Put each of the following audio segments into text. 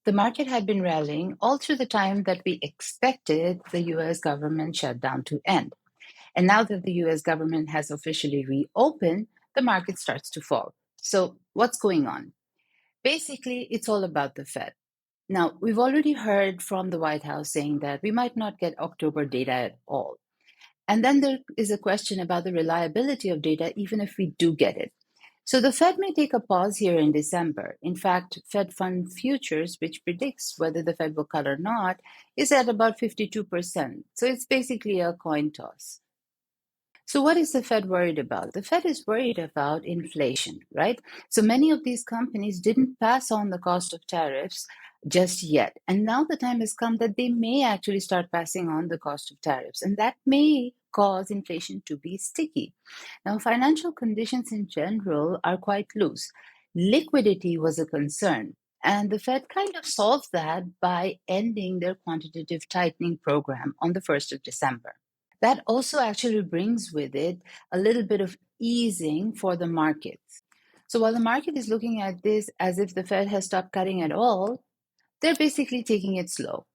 The market had been rallying all through the time that we expected the US government shutdown to end. And now that the US government has officially reopened, the market starts to fall. So, what's going on? Basically, it's all about the Fed. Now, we've already heard from the White House saying that we might not get October data at all. And then there is a question about the reliability of data, even if we do get it. So the Fed may take a pause here in December. In fact, Fed Fund Futures, which predicts whether the Fed will cut or not, is at about 52%. So it's basically a coin toss. So, what is the Fed worried about? The Fed is worried about inflation, right? So, many of these companies didn't pass on the cost of tariffs just yet. And now the time has come that they may actually start passing on the cost of tariffs. And that may cause inflation to be sticky. Now, financial conditions in general are quite loose. Liquidity was a concern. And the Fed kind of solved that by ending their quantitative tightening program on the 1st of December. That also actually brings with it a little bit of easing for the markets. So while the market is looking at this as if the Fed has stopped cutting at all, they're basically taking it slow.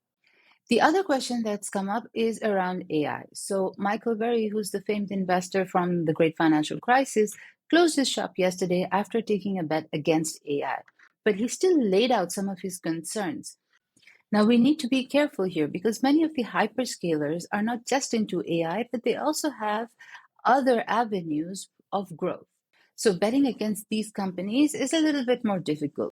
The other question that's come up is around AI. So Michael Burry, who's the famed investor from the great financial crisis, closed his shop yesterday after taking a bet against AI. But he still laid out some of his concerns. Now, we need to be careful here because many of the hyperscalers are not just into AI, but they also have other avenues of growth. So, betting against these companies is a little bit more difficult.